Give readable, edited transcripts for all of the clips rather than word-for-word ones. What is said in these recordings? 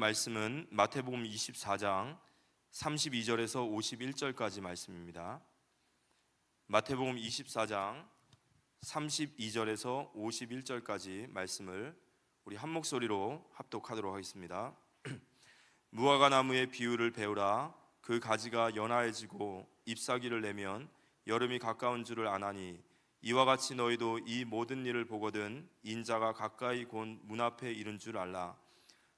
말씀은 마태복음 24장 32절에서 51절까지 말씀입니다. 마태복음 24장 32절에서 51절까지 말씀을 우리 한 목소리로 합독하도록 하겠습니다. 무화과 나무의 비유를 배우라. 그 가지가 연하해지고 잎사귀를 내면 여름이 가까운 줄을 아나니, 이와 같이 너희도 이 모든 일을 보거든 인자가 가까이 곧 문 앞에 이른 줄 알라.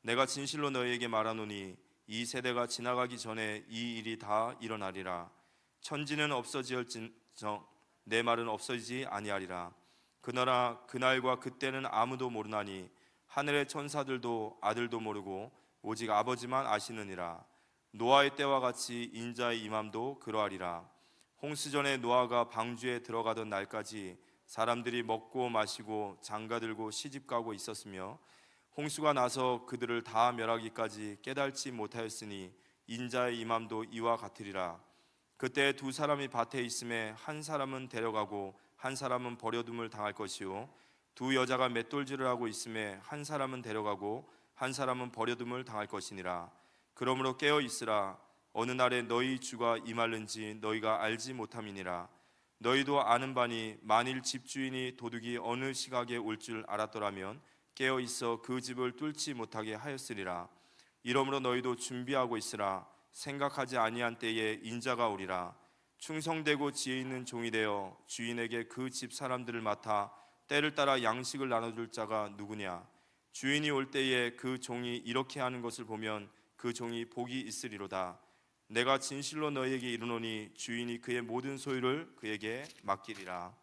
내가 진실로 너희에게 말하노니 이 세대가 지나가기 전에 이 일이 다 일어나리라. 천지는 없어지을지언정 내 말은 없어지지 아니하리라. 그러나 그날과 그때는 아무도 모르나니 하늘의 천사들도 아들도 모르고 오직 아버지만 아시느니라. 노아의 때와 같이 인자의 임함도 그러하리라. 홍수전에 노아가 방주에 들어가던 날까지 사람들이 먹고 마시고 장가들고 시집가고 있었으며, 홍수가 나서 그들을 다 멸하기까지 깨달지 못하였으니 인자의 임함도 이와 같으리라. 그때 두 사람이 밭에 있음에 한 사람은 데려가고 한 사람은 버려둠을 당할 것이요, 두 여자가 맷돌질을 하고 있음에 한 사람은 데려가고 한 사람은 버려둠을 당할 것이니라. 그러므로 깨어 있으라. 어느 날에 너희 주가 임할는지 너희가 알지 못함이니라. 너희도 아는 바니 만일 집주인이 도둑이 어느 시각에 올 줄 알았더라면 깨어 있어 그 집을 뚫지 못하게 하였으리라. 이러므로 너희도 준비하고 있으라. 생각하지 아니한 때에 인자가 오리라. 충성되고 지혜 있는 종이 되어 주인에게 그 집 사람들을 맡아 때를 따라 양식을 나눠줄 자가 누구냐. 주인이 올 때에 그 종이 이렇게 하는 것을 보면 그 종이 복이 있으리로다. 내가 진실로 너희에게 이르노니 주인이 그의 모든 소유를 그에게 맡기리라.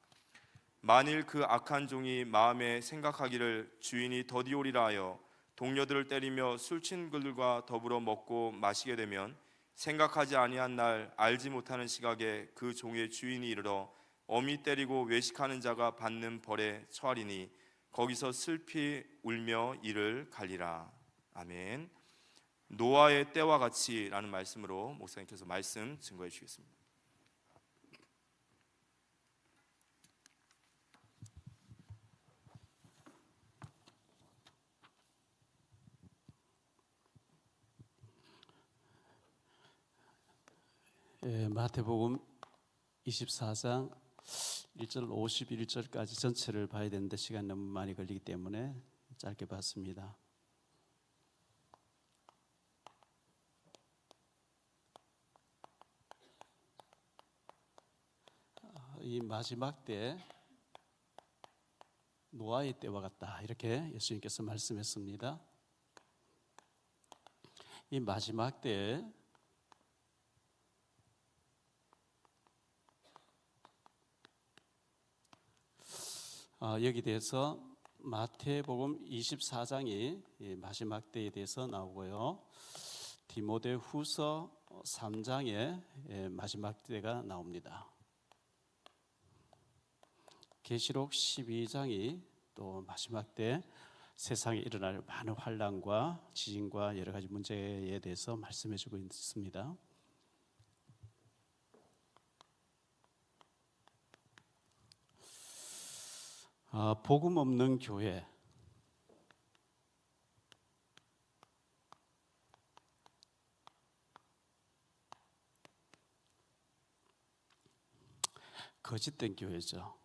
만일 그 악한 종이 마음에 생각하기를 주인이 더디 오리라 하여 동료들을 때리며 술친 그들과 더불어 먹고 마시게 되면, 생각하지 아니한 날 알지 못하는 시각에 그 종의 주인이 이르러 엄히 때리고 외식하는 자가 받는 벌에 처하리니 거기서 슬피 울며 이를 갈리라. 아멘. 노아의 때와 같이라는 말씀으로 목사님께서 말씀 증거해 주시겠습니다. 마태복음 24장 1절 51절까지 전체를 봐야 되는데 시간이 너무 많이 걸리기 때문에 짧게 봤습니다. 이 마지막 때 노아의 때와 같다, 이렇게 예수님께서 말씀했습니다. 이 마지막 때에 여기 대해서 마태복음 24장이 마지막 때에 대해서 나오고요, 디모데후서 3장에 마지막 때가 나옵니다. 계시록 12장이 또 마지막 때 세상에 일어날 많은 환난과 지진과 여러 가지 문제에 대해서 말씀해 주고 있습니다. 복음 없는 교회, 거짓된 교회죠.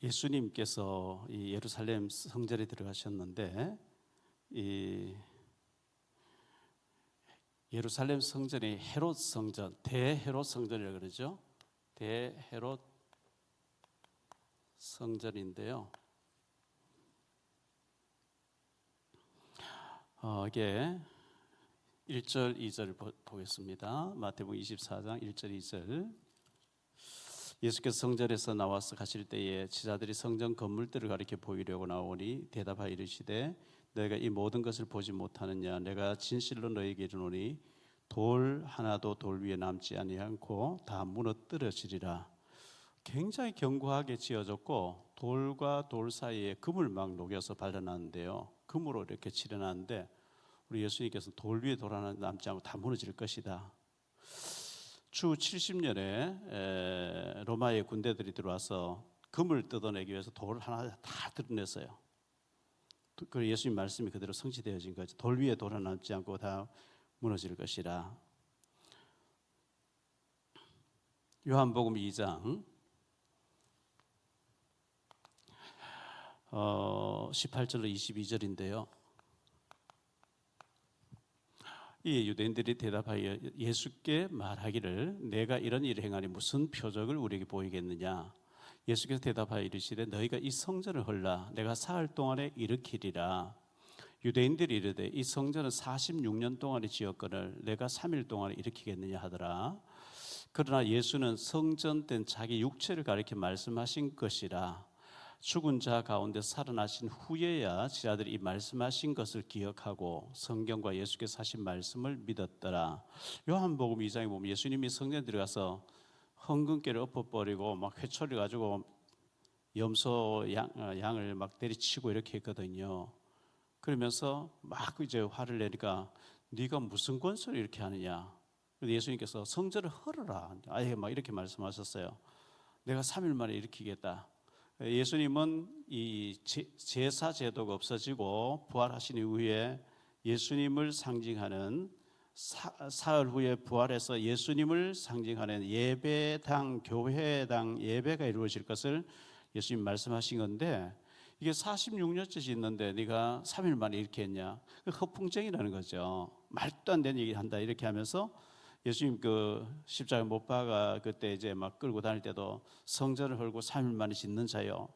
예수님께서 이 예루살렘 성전에 들어가셨는데, 이 예루살렘 성전이 헤롯 성전, 대헤롯 성전이라고 그러죠. 대헤롯 성전인데요, 이게 1절 2절 보겠습니다. 마태복음 24장 1절 2절. 예수께서 성전에서 나와서 가실 때에 제자들이 성전 건물들을 가리켜 보이려고 나오니 대답하여 이르시되, 너희가 이 모든 것을 보지 못하느냐. 내가 진실로 너희에게 이르노니 돌 하나도 돌 위에 남지 아니하고 다 무너뜨려지리라. 굉장히 견고하게 지어졌고 돌과 돌 사이에 금을 막 녹여서 발라놨는데요, 금으로 이렇게 칠해놨는데 우리 예수님께서 돌 위에 돌 하나 남지 않고 다 무너질 것이다. 추후 70년에 로마의 군대들이 들어와서 금을 뜯어내기 위해서 돌 하나 다 드러냈어요. 그 예수님 말씀이 그대로 성취되어진 거죠. 돌 위에 돌 하나 남지 않고 다 무너질 것이라. 요한복음 2장 18절로 22절인데요. 이 유대인들이 대답하여 예수께 말하기를 내가 이런 일을 행하니 무슨 표적을 우리에게 보이겠느냐. 예수께서 대답하여 이르시되 너희가 이 성전을 헐라 내가 사흘 동안에 일으키리라. 유대인들이 이르되 이 성전은 46년 동안에 지었거늘 내가 3일 동안에 일으키겠느냐 하더라. 그러나 예수는 성전된 자기 육체를 가리켜 말씀하신 것이라. 죽은 자 가운데 살아나신 후에야 지자들이 이 말씀하신 것을 기억하고 성경과 예수께서 하신 말씀을 믿었더라. 요한복음 2장에 보면 예수님이 성전에 들어가서 헌금깨를 엎어버리고 막 회초리 가지고 염소 양을 막 내리치고 이렇게 했거든요. 그러면서 막 이제 화를 내니까 네가 무슨 권세로 이렇게 하느냐. 예수님께서 성전을 헐어라. 아예 막 이렇게 말씀하셨어요. 내가 3일 만에 일으키겠다. 예수님은 이 제사 제도가 없어지고 부활하신 이후에 예수님을 상징하는 사흘 후에 부활해서 예수님을 상징하는 예배당, 교회당 예배가 이루어질 것을 예수님 말씀하신 건데 이게 46년째 짓는데 네가 3일 만에 이렇게 했냐? 허풍쟁이라는 거죠. 말도 안 되는 얘기를 한다 이렇게 하면서 예수님 그 십자가 못 박아 그때 이제 막 끌고 다닐 때도 성전을 헐고 3일 만에 짓는 자요.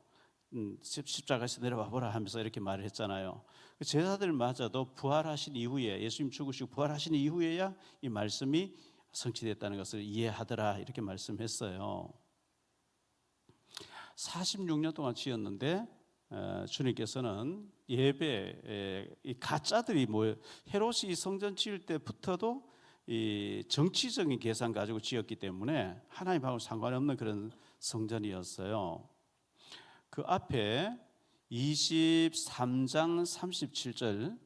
십자가에서 내려와 보라 하면서 이렇게 말을 했잖아요. 제자들마저도 부활하신 이후에 예수님 죽으시고 부활하신 이후에야 이 말씀이 성취됐다는 것을 이해하더라 이렇게 말씀했어요. 46년 동안 지었는데 주님께서는 예배 이 가짜들이 헤롯이 성전 지을 때부터도 이 정치적인 계산 가지고 지었기 때문에 하나님하고 상관없는 그런 성전이었어요. 그 앞에 23장 37절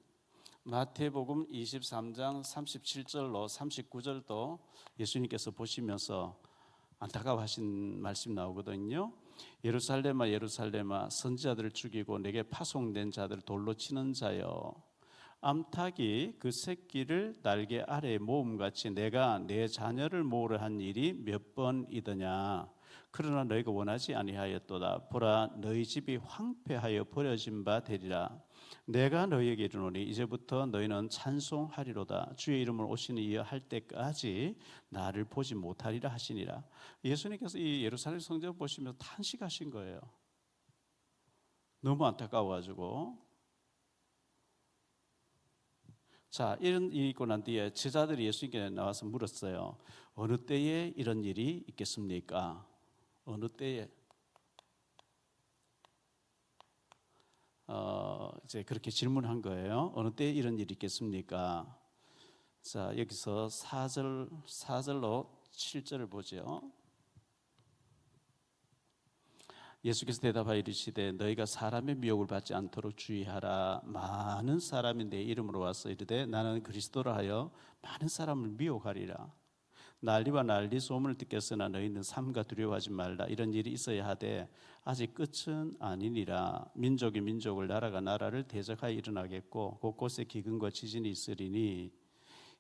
마태복음 23장 37절로 39절도 예수님께서 보시면서 안타까워하신 말씀 나오거든요. 예루살렘아 예루살렘아 선지자들을 죽이고 내게 파송된 자들을 돌로 치는 자여 암탉이 그 새끼를 날개 아래에 모음같이 내가 내 자녀를 모으려 한 일이 몇 번이더냐. 그러나 너희가 원하지 아니하였도다. 보라 너희 집이 황폐하여 버려진 바 되리라. 내가 너희에게 이르노니 이제부터 너희는 찬송하리로다. 주의 이름으로 오시는 이여 할 때까지 나를 보지 못하리라 하시니라. 예수님께서 이 예루살렘 성전 보시면서 탄식하신 거예요. 너무 안타까워가지고. 자, 이런 일이 있고 난 뒤에 제자들이 예수님께 나와서 물었어요. 어느 때에 이런 일이 있겠습니까? 어느 때에? 이제 그렇게 질문한 거예요. 어느 때에 이런 일이 있겠습니까? 자, 여기서 4절로 7절을 보죠. 예수께서 대답하여 이르시되 너희가 사람의 미혹을 받지 않도록 주의하라. 많은 사람이 내 이름으로 와서 이르되 나는 그리스도라 하여 많은 사람을 미혹하리라. 난리와 난리 소문을 듣겠으나 너희는 삼가 두려워하지 말라. 이런 일이 있어야 하되 아직 끝은 아니니라. 민족이 민족을 나라가 나라를 대적하여 일어나겠고 곳곳에 기근과 지진이 있으리니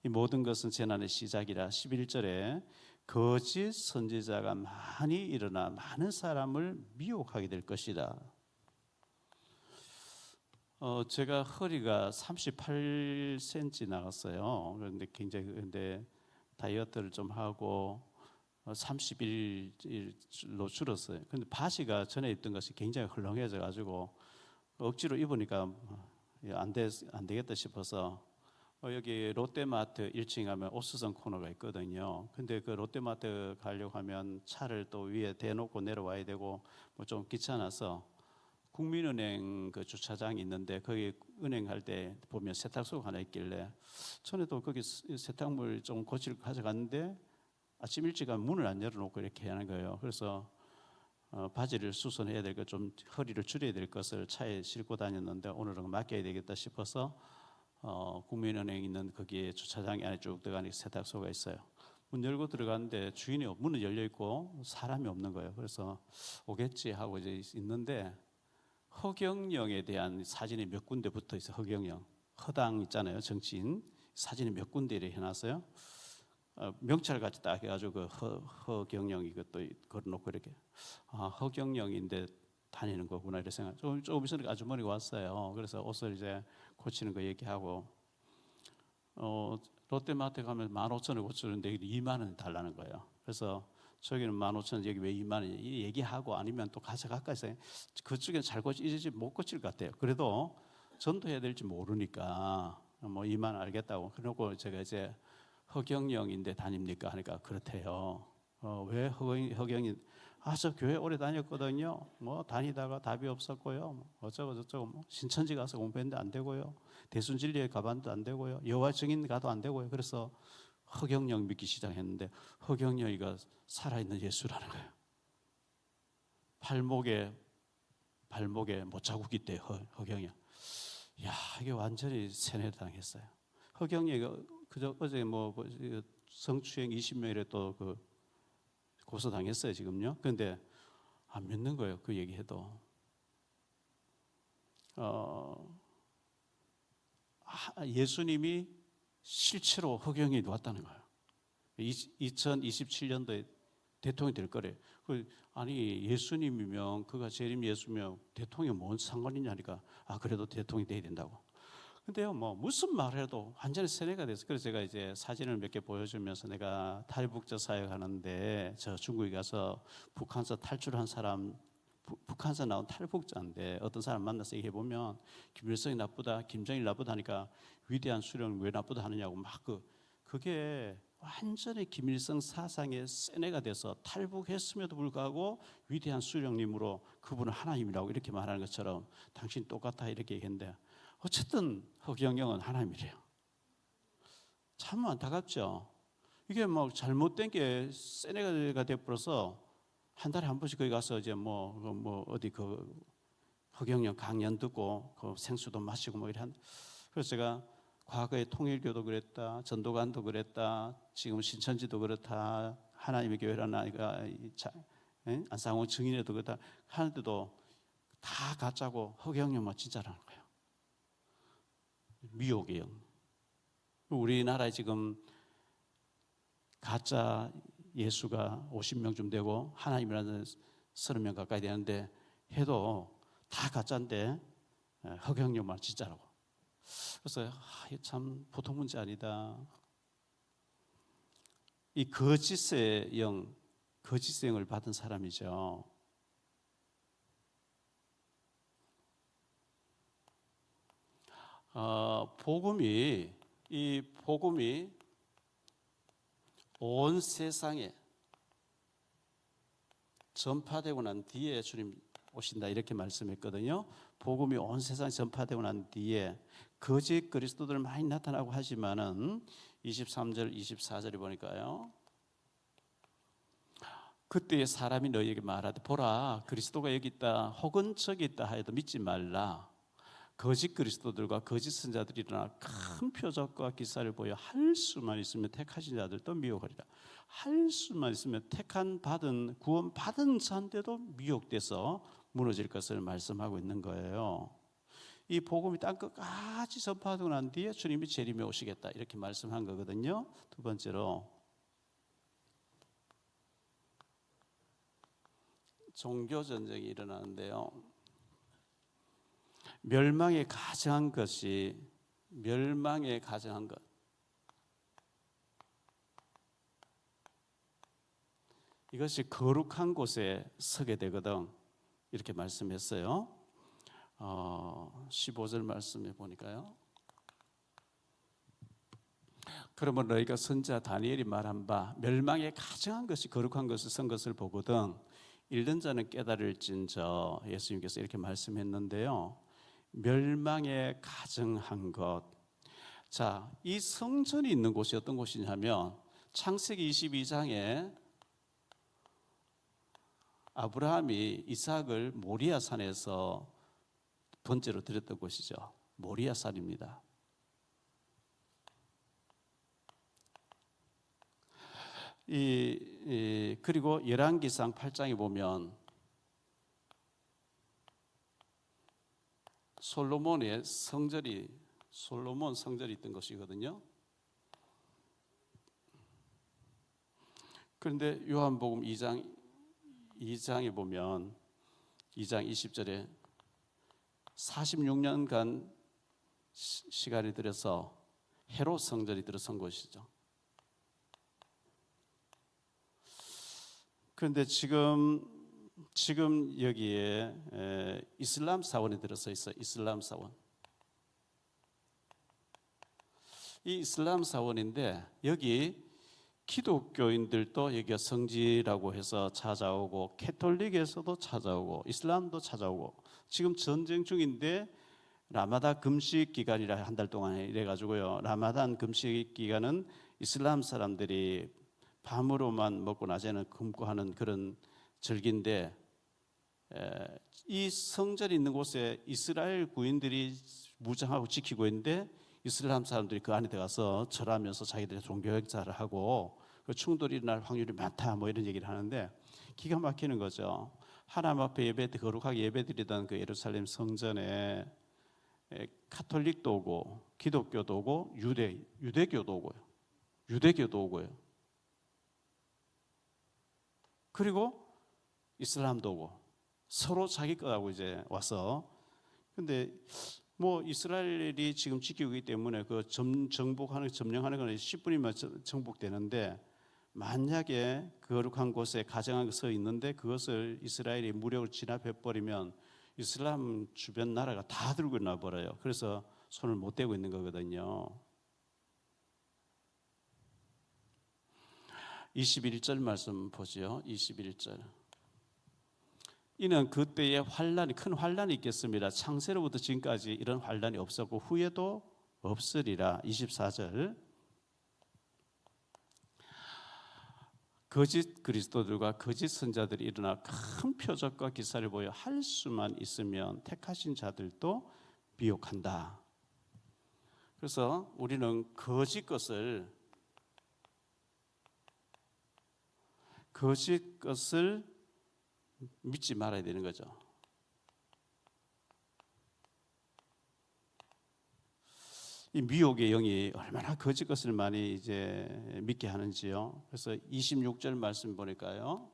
이 모든 것은 재난의 시작이라. 11절에 거짓 선지자가 많이 일어나 많은 사람을 미혹하게 될 것이다. 제가 허리가 38cm 나갔어요. 그런데 굉장히 다이어트를 좀 하고 31로 줄었어요. 근데 바지가 전에 입던 것이 굉장히 헐렁해져 가지고 억지로 입으니까 안 되겠다 싶어서 여기 롯데마트 1층에 가면 옥수성 코너가 있거든요. 근데 그 롯데마트 가려고 하면 차를 또 위에 대놓고 내려와야 되고 뭐 좀 귀찮아서 국민은행 그 주차장이 있는데 거기 은행 갈 때 보면 세탁소가 하나 있길래 전에도 거기 세탁물 좀 고치러 가져갔는데 아침 일찍 가면 문을 안 열어놓고 이렇게 하는 거예요. 그래서 바지를 수선해야 될 것 좀 허리를 줄여야 될 것을 차에 싣고 다녔는데 오늘은 맡겨야 되겠다 싶어서 국민은행 있는 거기에 주차장 안에 쭉 들어가니 세탁소가 있어요. 문 열고 들어갔는데 문은 열려 있고 사람이 없는 거예요. 그래서 오겠지 하고 이제 있는데 허경영에 대한 사진이 몇 군데 붙어 있어요. 허경영, 허당 있잖아요, 정치인. 사진이 몇 군데 이렇게 해놨어요. 명찰 같이 딱 해가지고 그 허경영 이것도 걸어놓고 이렇게 허경영인데 다니는 거구나 이렇게 생각. 조금 있으니까 아주머니가 왔어요. 그래서 옷을 이제 고치는 거 얘기하고 롯데마트에 가면 15,000원 고치는데 2만 원 달라는 거예요. 그래서 저기는 15,000원, 여기 왜 2만 원 얘기하고 아니면 또 가져갈까 해서 그쪽에 잘 고치지 못 고칠 것 같아요. 그래도 전도해야 될지 모르니까 뭐 2만 원 알겠다고. 그러고 제가 이제 허경영인데 다닙니까 하니까 그렇대요. 왜 허경이 저 교회 오래 다녔거든요. 뭐 다니다가 답이 없었고요. 뭐 어쩌고 저쩌고 뭐 신천지 가서 공부했는데 안 되고요. 대순진리에 가봤는데 안 되고요. 여호와 증인 가도 안 되고요. 그래서 허경영 믿기 시작했는데 허경영이가 살아있는 예수라는 거예요. 발목에 못 자국이 있대요. 허경영. 야, 이게 완전히 세뇌당했어요. 허경영이가 그저 어제 뭐 성추행 20명이래 또 그 고소당했어요 지금요. 그런데 안 믿는 거예요. 그 얘기해도. 예수님이 실제로 허경영이 왔다는 거예요. 2027년도에 대통령이 될 거래요. 아니 예수님이면 그가 재림 예수면 대통령이 뭔 상관이냐니까 그래도 대통령이 돼야 된다고. 근데요 뭐 무슨 말을 해도 완전히 세뇌가 됐어요. 그래서 제가 이제 사진을 몇 개 보여주면서 내가 탈북자 사역하는데 저 중국에 가서 북한에서 탈출한 사람, 북한에서 나온 탈북자인데 어떤 사람 만나서 얘기해 보면 김일성이 나쁘다, 김정일 나쁘다 하니까 위대한 수령은 왜 나쁘다 하느냐고 막 그게 완전히 김일성 사상의 세뇌가 돼서 탈북했음에도 불구하고 위대한 수령님으로 그분은 하나님이라고 이렇게 말하는 것처럼 당신 똑같아 이렇게 얘기했는데 어쨌든 허경영은 하나님이래요. 참 안타깝죠. 이게 뭐 잘못된 게 세뇌가 돼버려서 한 달에 한 번씩 거기 가서 이제 어디 허경영 강연 듣고 그 생수도 마시고 뭐 이런. 그래서 제가 과거에 통일교도 그랬다, 전도관도 그랬다, 지금 신천지도 그렇다, 하나님의 교회라나 안상홍 증인회도 그렇다 하는데도 다 가짜고 허경영만 진짜라는 거예요. 미혹이에요. 우리나라에 지금 가짜 예수가 50명쯤 되고 하나님이라는 30명 가까이 되는데 해도 다 가짜인데 허경영만 진짜라고. 그래서 참 보통 문제 아니다. 이 거짓의 영을 받은 사람이죠. 이 복음이 온 세상에 전파되고 난 뒤에 주님 오신다 이렇게 말씀했거든요. 복음이 온 세상에 전파되고 난 뒤에 거짓 그리스도들 많이 나타나고 하지만은 23절 24절에 보니까요. 그때 사람이 너희에게 말하되 보라 그리스도가 여기 있다 혹은 저기 있다 하여도 믿지 말라. 거짓 그리스도들과 거짓 선자들이 일어나 큰 표적과 기사를 보여 할 수만 있으면 택하신 자들도 미혹하리라. 할 수만 있으면 구원 받은 자인데도 미혹돼서 무너질 것을 말씀하고 있는 거예요. 이 복음이 땅 끝까지 전파하고 난 뒤에 주님이 재림에 오시겠다 이렇게 말씀한 거거든요. 두 번째로 종교 전쟁이 일어나는데요. 멸망에 가증한 것 이것이 거룩한 곳에 서게 되거든 이렇게 말씀했어요. 15절 말씀해 보니까요. 그러면 너희가 선지자 다니엘이 말한 바 멸망에 가증한 것이 거룩한 것을 선 것을 보거든 읽는 자는 깨달을진저 예수님께서 이렇게 말씀했는데요. 멸망에 가증한 것. 자, 이 성전이 있는 곳이 어떤 곳이냐면 창세기 22장에 아브라함이 이삭을 모리아산에서 번제로 드렸던 곳이죠. 모리아산입니다. 그리고 열왕기상 8장에 보면 솔로몬 성전이 있던 것이거든요. 그런데 요한복음 2장에 보면 2장 20절에 46년간 시간이 들어서 헤롯 성전이 들어선 것이죠. 그런데 지금 여기에 이슬람 사원이 들어서 있어요. 이슬람 사원. 이 이슬람 사원인데 여기 기독교인들도 여기가 성지라고 해서 찾아오고 캐톨릭에서도 찾아오고 이슬람도 찾아오고 지금 전쟁 중인데 라마단 금식 기간이라 한 달 동안 이래가지고요. 라마단 금식 기간은 이슬람 사람들이 밤으로만 먹고 낮에는 굶고 하는 그런 절기인데 이 성전이 있는 곳에 이스라엘 구인들이 무장하고 지키고 있는데 이슬람 사람들이 그 안에 들어가서 절하면서 자기들의 종교 행사를 하고 그 충돌이 일어날 확률이 많다 뭐 이런 얘기를 하는데 기가 막히는 거죠. 하나님 앞에 거룩하게 예배드리던 그 예루살렘 성전에 카톨릭도 오고 기독교도 오고 유대교도 오고요. 그리고 이슬람도 오고 서로 자기 거하고 이제 와서 근데 뭐 이스라엘이 지금 지키고 있기 때문에 그 점령하는 건 10분이면 정복되는데 만약에 거룩한 곳에 가정한 서 있는데 그것을 이스라엘이 무력으로 진압해 버리면 이슬람 주변 나라가 다 들고 나버려요. 그래서 손을 못 대고 있는 거거든요. 21절 말씀 보죠. 21절. 이는 그때에 큰 환란이 있겠습니다. 창세로부터 지금까지 이런 환란이 없었고 후에도 없으리라. 24절. 거짓 그리스도들과 거짓 선자들이 일어나 큰 표적과 기사를 보여 할 수만 있으면 택하신 자들도 미혹한다. 그래서 우리는 거짓 것을 믿지 말아야 되는 거죠. 이 미혹의 영이 얼마나 거짓 것을 많이 이제 믿게 하는지요. 그래서 26절 말씀 보니까요.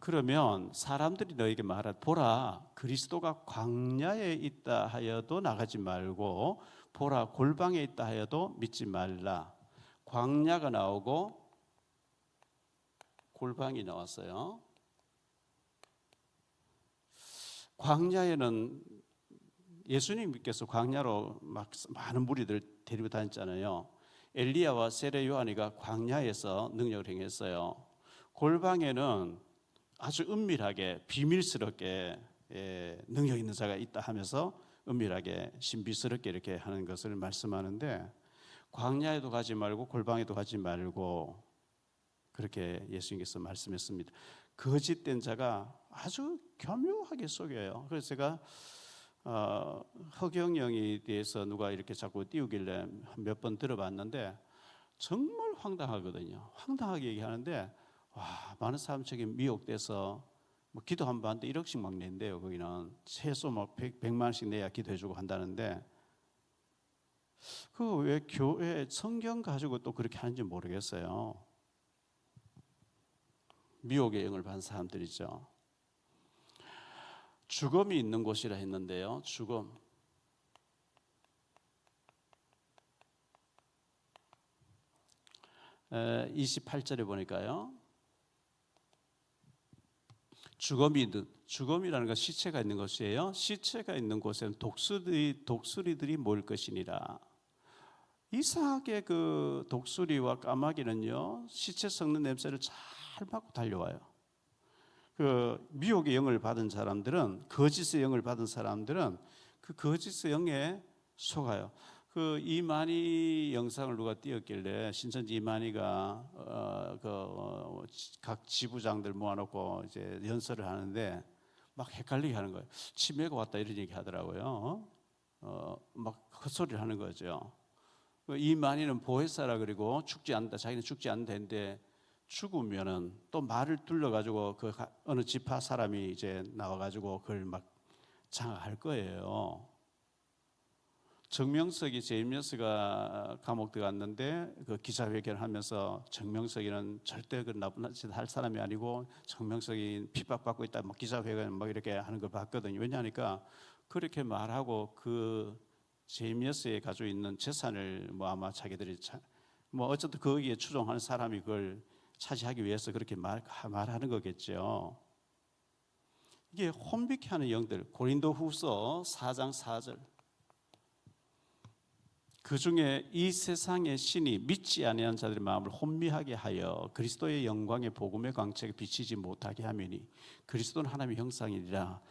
그러면 사람들이 너에게 말하되 보라 그리스도가 광야에 있다 하여도 나가지 말고 보라 골방에 있다 하여도 믿지 말라. 광야가 나오고 골방이 나왔어요. 광야에는 예수님께서 광야로 막 많은 무리들 데리고 다녔잖아요. 엘리야와 세례 요한이가 광야에서 능력을 행했어요. 골방에는 아주 은밀하게 비밀스럽게 능력 있는 자가 있다 하면서 은밀하게 신비스럽게 이렇게 하는 것을 말씀하는데 광야에도 가지 말고 골방에도 가지 말고 그렇게 예수님께서 말씀했습니다. 거짓된 자가 아주 교묘하게 속여요. 그래서 제가 허경영에 대해서 누가 이렇게 자꾸 띄우길래 몇 번 들어봤는데 정말 황당하거든요. 황당하게 얘기하는데 와, 많은 사람들이 미혹돼서 뭐 기도 한 번 하는데 1억씩 막 낸대요. 거기는 최소 뭐 100만 원씩 내야 기도해주고 한다는데 그 왜 교회 성경 가지고 또 그렇게 하는지 모르겠어요. 미혹의 영을 받은 사람들이죠. 죽음이 있는 곳이라 했는데요. 죽음. 에, 28절에 보니까요. 죽음이라는 건 시체가 있는 것이에요. 시체가 있는 곳에는 독수리들이 모일 것이니라. 이상하게 그 독수리와 까마귀는요 시체 썩는 냄새를 잘 맡고 달려와요. 그 미혹의 영을 받은 사람들은 거짓의 영을 받은 사람들은 그 거짓의 영에 속아요. 그 이만희 영상을 누가 띄웠길래 신천지 이만희가 각 지부장들 모아놓고 이제 연설을 하는데 막 헷갈리게 하는 거예요. 치매가 왔다 이런 얘기 하더라고요. 막 헛소리를 하는 거죠. 이 많이는 보혜사라 그리고 죽지 않는다. 자기는 죽지 않는다는데 죽으면은 또 말을 둘러가지고 그 어느 지파 사람이 이제 나와가지고 그걸 막 장악할 거예요. 정명석이 제임스가 감옥 들어갔는데 그 기자회견하면서 정명석이는 절대 그 나쁜 짓 할 사람이 아니고 정명석이 핍박받고 있다. 뭐 기자회견 뭐 이렇게 하는 걸 봤거든요. 왜냐하니까 그렇게 말하고 그 제임스에 가지고 있는 재산을 뭐 아마 자기들이 뭐 어쨌든 거기에 추종하는 사람이 그걸 차지하기 위해서 그렇게 말하는 거겠죠. 이게 혼비케 하는 영들. 고린도후서 4장 4절. 그 중에 이 세상의 신이 믿지 아니하는 자들의 마음을 혼미하게 하여 그리스도의 영광의 복음의 광채에 비치지 못하게 하매니 그리스도는 하나님의 형상이라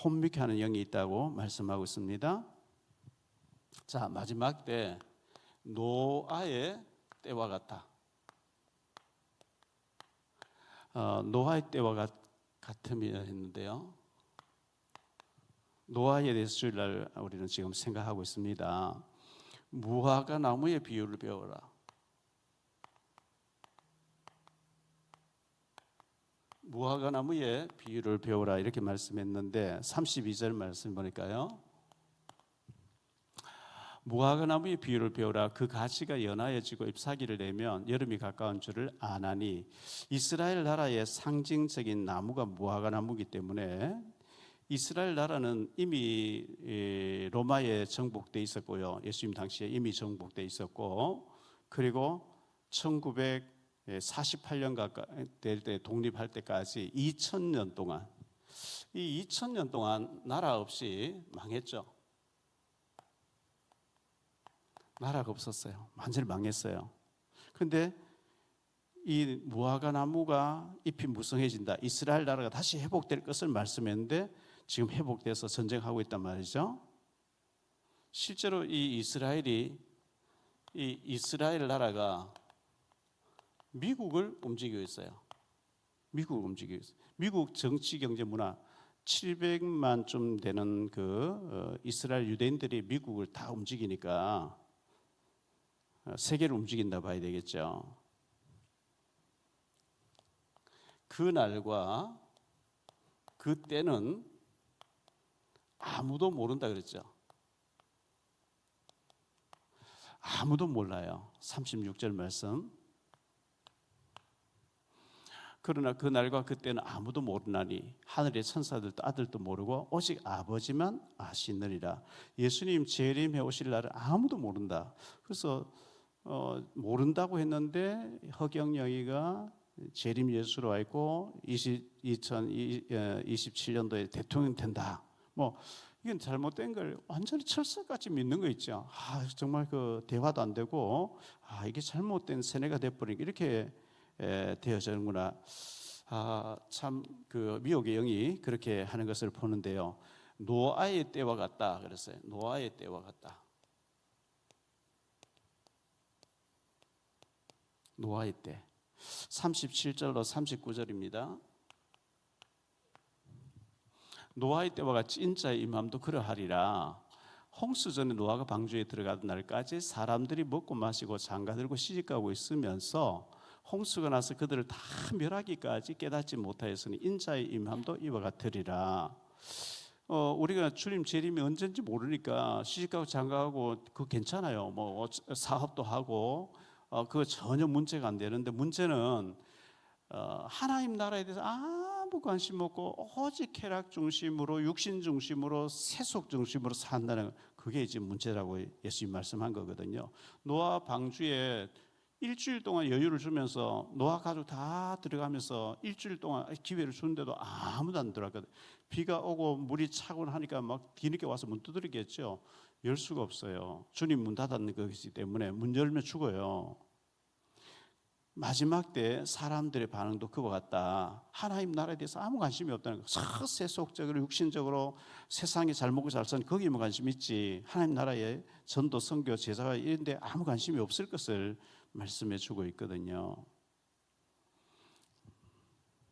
혼미케 하는 영이 있다고 말씀하고 있습니다. 자, 마지막 때 노아의 때와 같다. 노아의 때와 같으며 했는데요. 노아에 대해서 주일날 우리는 지금 생각하고 있습니다. 무화과 나무의 비유를 배워라. 무화과 나무의 비유를 배워라 이렇게 말씀했는데 32절 말씀 보니까요. 무화과 나무의 비유를 배워라. 그 가지가 연하여지고 잎사귀를 내면 여름이 가까운 줄을 아나니 이스라엘 나라의 상징적인 나무가 무화과 나무이기 때문에 이스라엘 나라는 이미 로마에 정복돼 있었고요. 예수님 당시에 이미 정복돼 있었고, 그리고 1948년 가까이 될 때 독립할 때까지 2000년 동안 이 2000년 동안 나라 없이 망했죠. 나라가 없었어요. 완전히 망했어요. 그런데 이 무화과 나무가 잎이 무성해진다. 이스라엘 나라가 다시 회복될 것을 말씀했는데 지금 회복돼서 전쟁하고 있단 말이죠. 실제로 이 이스라엘 나라가 미국을 움직이고 있어요. 미국을 움직이고 있어요. 미국 정치, 경제, 문화 700만 좀 되는 이스라엘 유대인들이 미국을 다 움직이니까 세계를 움직인다 봐야 되겠죠. 그날과 그때는 아무도 모른다 그랬죠. 아무도 몰라요. 36절 말씀. 그러나 그날과 그때는 아무도 모르나니 하늘의 천사들도 아들도 모르고 오직 아버지만 아시느니라. 예수님 재림해 오실 날은 아무도 모른다. 그래서 모른다고 했는데 허경영이가 재림 예수로 와 있고 2027년도에 대통령 된다. 뭐 이건 잘못된 걸 완전히 철석같이 믿는 거 있죠. 정말 그 대화도 안 되고 이게 잘못된 세뇌가 돼버린 이렇게 되어지는구나. 참 그 미혹의 영이 그렇게 하는 것을 보는데요. 노아의 때와 같다 그랬어요. 노아의 때와 같다. 노아의 때. 37절로 39절입니다. 노아의 때와 같이 인자의 임함도 그러하리라. 홍수전에 노아가 방주에 들어가던 날까지 사람들이 먹고 마시고 장가들고 시집가고 있으면서 홍수가 나서 그들을 다 멸하기까지 깨닫지 못하였으니 인자의 임함도 이와 같으리라. 우리가 주님 재림이 언제인지 모르니까 시집가고 장가가고 그거 괜찮아요. 뭐 사업도 하고 그거 전혀 문제가 안 되는데 문제는 하나님 나라에 대해서 아무 관심 없고 오직 쾌락 중심으로 육신 중심으로 세속 중심으로 산다는 그게 이제 문제라고 예수님 말씀한 거거든요. 노아 방주에 일주일 동안 여유를 주면서 노아 가족 다 들어가면서 일주일 동안 기회를 주는데도 아무도 안 들어갔거든요. 비가 오고 물이 차고 하니까 막 뒤늦게 와서 문 두드리겠죠. 열 수가 없어요. 주님 문 닫았는 것이기 때문에 문 열면 죽어요. 마지막 때 사람들의 반응도 그와 같다. 하나님 나라에 대해서 아무 관심이 없다는 거. 세속적으로 육신적으로 세상에 잘 먹고 잘 사는 거기에만 관심 있지 하나님 나라의 전도, 선교, 제자가 이런 데 아무 관심이 없을 것을 말씀해 주고 있거든요.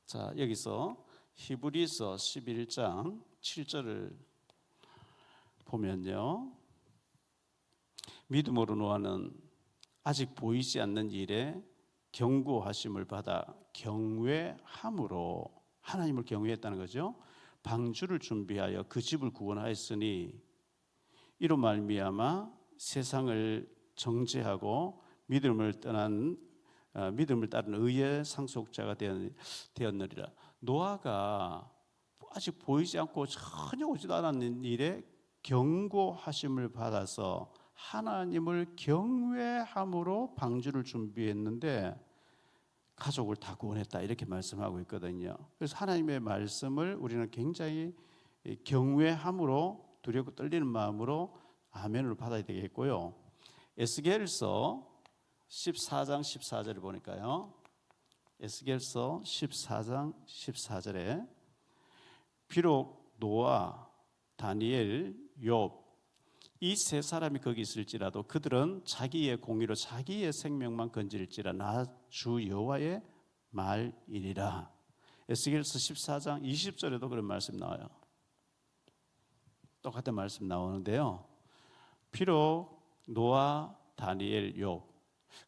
자, 여기서 히브리서 11장 7절을 보면요. 믿음으로 노아는 아직 보이지 않는 일에 경고하심을 받아 경외함으로, 하나님을 경외했다는 거죠. 방주를 준비하여 그 집을 구원하였으니 이로 말미암아 세상을 정죄하고 믿음을 따른 의의 상속자가 되었느니라. 노아가 아직 보이지 않고 전혀 오지도 않았는 일에 경고하심을 받아서 하나님을 경외함으로 방주를 준비했는데 가족을 다 구원했다, 이렇게 말씀하고 있거든요. 그래서 하나님의 말씀을 우리는 굉장히 경외함으로, 두렵고 떨리는 마음으로 아멘을 받아야 되겠고요. 에스겔서 14장 14절을 보니까요, 에스겔서 14장 14절에 비록 노아, 다니엘, 욥 이 세 사람이 거기 있을지라도 그들은 자기의 공의로 자기의 생명만 건질지라 나 주 여호와의 말이니라. 에스겔서 14장 20절에도 그런 말씀 나와요. 똑같은 말씀 나오는데요. 비록 노아, 다니엘, 욥,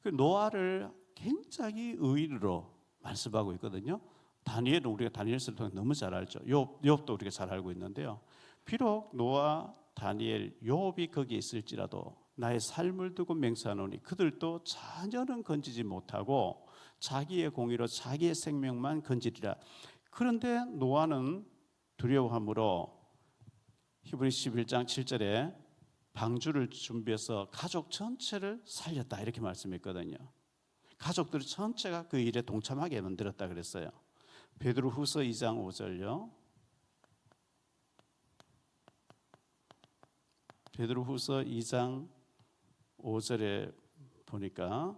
그 노아를 굉장히 의리로 말씀하고 있거든요. 다니엘은 우리가 다니엘서를 통해 너무 잘 알죠. 욥도 우리가 잘 알고 있는데요. 비록 노아, 다니엘, 욥이 거기 있을지라도 나의 삶을 두고 맹세하노니 그들도 자녀는 건지지 못하고 자기의 공의로 자기의 생명만 건지리라. 그런데 노아는 두려워함으로 히브리서 11장 7절에 방주를 준비해서 가족 전체를 살렸다, 이렇게 말씀했거든요. 가족들 전체가 그 일에 동참하게 만들었다 그랬어요. 베드로후서 2장 5절요. 베드로후서 2장 5절에 보니까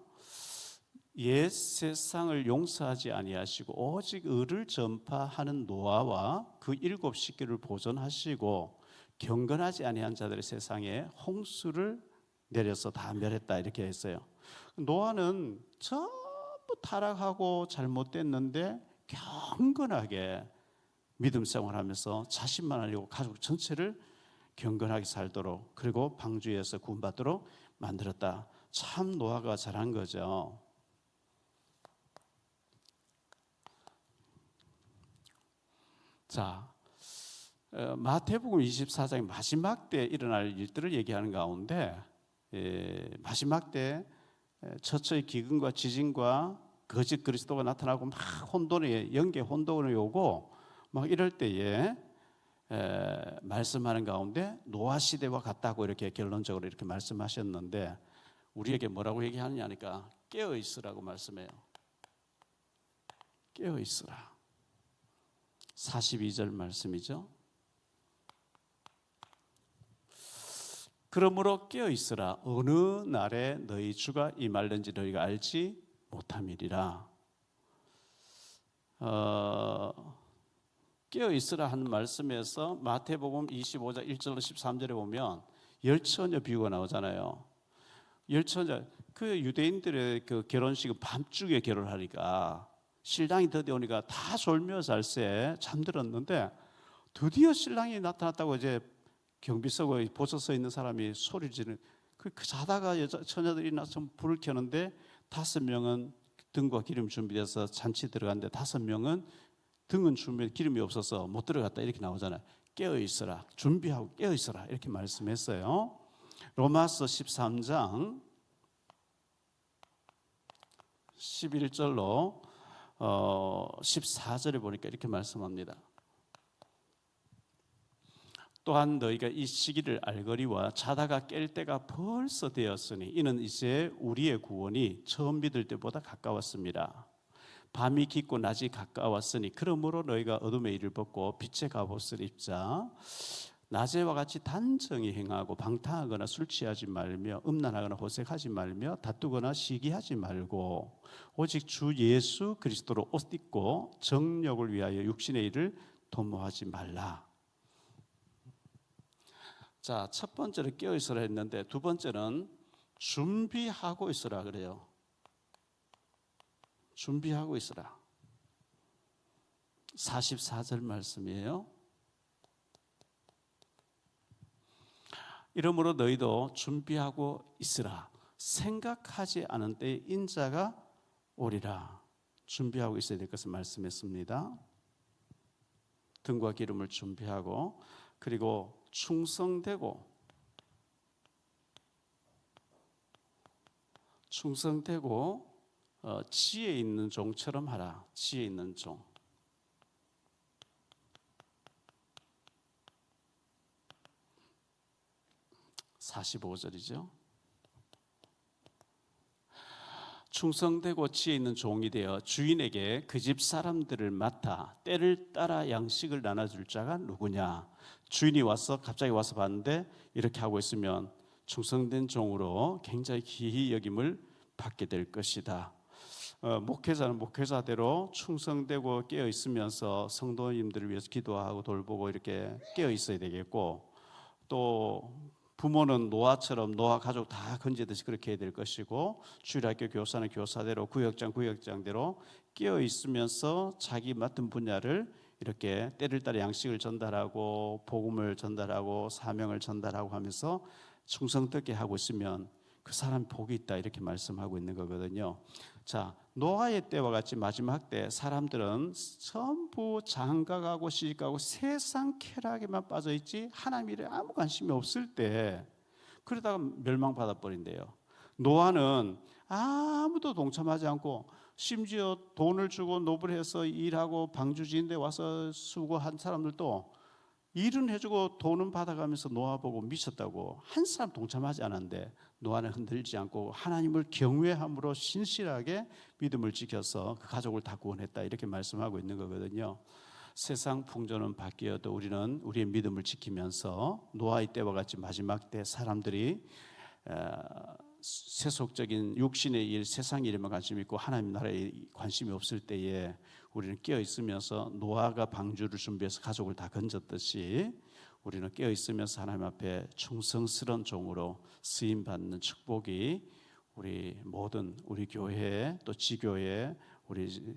옛 세상을 용서하지 아니하시고 오직 의를 전파하는 노아와 그 7 식구를 보존하시고 경건하지 아니한 자들의 세상에 홍수를 내려서 다 멸했다, 이렇게 했어요. 노아는 전부 타락하고 잘못됐는데 경건하게 믿음 생활하면서 자신만 아니고 가족 전체를 경건하게 살도록, 그리고 방주에서 구원받도록 만들었다. 참 노아가 잘한 거죠. 자, 마태복음 24장의 마지막 때 일어날 일들을 얘기하는 가운데 마지막 때 처처의 기근과 지진과 거짓 그리스도가 나타나고 막 영계 혼돈이 오고 막 이럴 때에 말씀하는 가운데 노아 시대와 같다고 이렇게 결론적으로 이렇게 말씀하셨는데 우리에게 뭐라고 얘기하느냐 하니까 깨어 있으라고 말씀해요. 깨어 있으라. 42절 말씀이죠. 그러므로 깨어 있으라. 어느 날에 너희 주가 임할는지 너희가 알지 못함이리라. 깨어 있으라 하는 말씀에서 마태복음 25장 1절로 13절에 보면 열처녀 비유가 나오잖아요. 열처녀, 그 유대인들의 그 결혼식은 밤중에 결혼하니까 신랑이 드디어 오니까 다 졸며 잘새 잠들었는데 드디어 신랑이 나타났다고 이제 경비서고 보석 서 있는 사람이 소리 지르는, 그 자다가 처녀들이 나서 불을 켜는데 5명은 등과 기름 준비돼서 잔치 들어갔는데 5명은 등은 준비 기름이 없어서 못 들어갔다, 이렇게 나오잖아요. 깨어 있어라, 준비하고 깨어 있어라, 이렇게 말씀했어요. 로마서 13장 11절로 14절에 보니까 이렇게 말씀합니다. 또한 너희가 이 시기를 알거니와 자다가 깰 때가 벌써 되었으니 이는 이제 우리의 구원이 처음 믿을 때보다 가까웠습니다. 밤이 깊고 낮이 가까웠으니 그러므로 너희가 어둠의 일을 벗고 빛의 갑옷을 입자. 낮에와 같이 단정히 행하고 방탕하거나 술 취하지 말며 음란하거나 호색하지 말며 다투거나 시기하지 말고 오직 주 예수 그리스도로 옷 입고 정욕을 위하여 육신의 일을 도모하지 말라. 자, 첫 번째로 깨어 있으라 했는데 두 번째는 준비하고 있으라 그래요. 준비하고 있으라. 44절 말씀이에요. 이러므로 너희도 준비하고 있으라. 생각하지 않은 때에 인자가 오리라. 준비하고 있어야 될 것을 말씀했습니다. 등과 기름을 준비하고, 그리고 충성되고 지혜 있는 종처럼 하라. 지혜 있는 종. 45절이죠. 충성되고 지혜 있는 종이 되어 주인에게 그 집 사람들을 맡아 때를 따라 양식을 나눠줄 자가 누구냐. 주인이 갑자기 와서 봤는데 이렇게 하고 있으면 충성된 종으로 굉장히 귀히 여김을 받게 될 것이다. 목회자는 목회자대로 충성되고 깨어 있으면서 성도님들을 위해서 기도하고 돌보고 이렇게 깨어 있어야 되겠고, 또 부모는 노아처럼 노아 가족 다 건지듯이 그렇게 해야 될 것이고, 주일학교 교사는 교사대로, 구역장대로 깨어 있으면서 자기 맡은 분야를 이렇게 때를 따라 양식을 전달하고 복음을 전달하고 사명을 전달하고 하면서 충성되게 하고 있으면 그 사람 복이 있다, 이렇게 말씀하고 있는 거거든요. 자, 노아의 때와 같이 마지막 때 사람들은 전부 장가가고 시집가고 세상 쾌락에만 빠져있지 하나님 일에 아무 관심이 없을 때, 그러다가 멸망받아 버린대요. 노아는 아무도 동참하지 않고, 심지어 돈을 주고 노블해서 일하고 방주지인데 와서 수고한 사람들도 일은 해주고 돈은 받아가면서 노아 보고 미쳤다고 한 사람 동참하지 않았는데, 노아는 흔들리지 않고 하나님을 경외함으로 신실하게 믿음을 지켜서 그 가족을 다 구원했다, 이렇게 말씀하고 있는 거거든요. 세상 풍조는 바뀌어도 우리는 우리의 믿음을 지키면서 노아의 때와 같이 마지막 때 사람들이 세속적인 육신의 일, 세상 일에만 관심이 있고 하나님 나라에 관심이 없을 때에 우리는 깨어 있으면서 노아가 방주를 준비해서 가족을 다 건졌듯이 우리는 깨어 있으면서 하나님 앞에 충성스러운 종으로 쓰임 받는 축복이 우리 모든 우리 교회, 또 지교회, 우리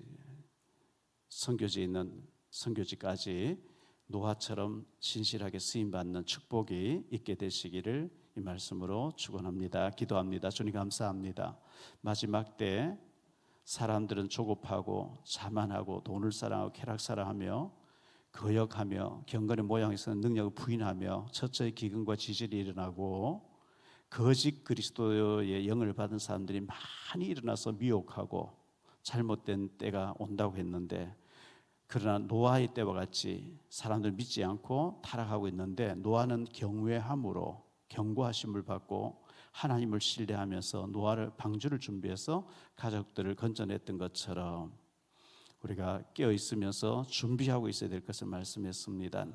선교지에 있는 선교지까지 노아처럼 신실하게 쓰임 받는 축복이 있게 되시기를 이 말씀으로 축원합니다. 기도합니다. 주님 감사합니다. 마지막 때 사람들은 조급하고 자만하고 돈을 사랑하고 쾌락 사랑하며 거역하며 경건의 모양에서는 능력을 부인하며 처처의 기근과 지질이 일어나고 거짓 그리스도의 영을 받은 사람들이 많이 일어나서 미혹하고 잘못된 때가 온다고 했는데, 그러나 노아의 때와 같이 사람들 믿지 않고 타락하고 있는데, 노아는 경외함으로 경고하심을 받고 하나님을 신뢰하면서 노아를 방주를 준비해서 가족들을 건져냈던 것처럼 우리가 깨어 있으면서 준비하고 있어야 될 것을 말씀했습니다.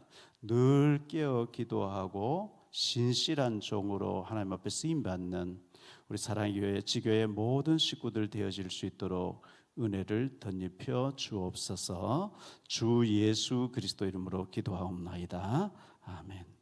늘 깨어 기도하고 신실한 종으로 하나님 앞에 쓰임 받는 우리 사랑의 교회, 지교회 모든 식구들 되어질 수 있도록 은혜를 덧입혀 주옵소서. 주 예수 그리스도 이름으로 기도하옵나이다. 아멘.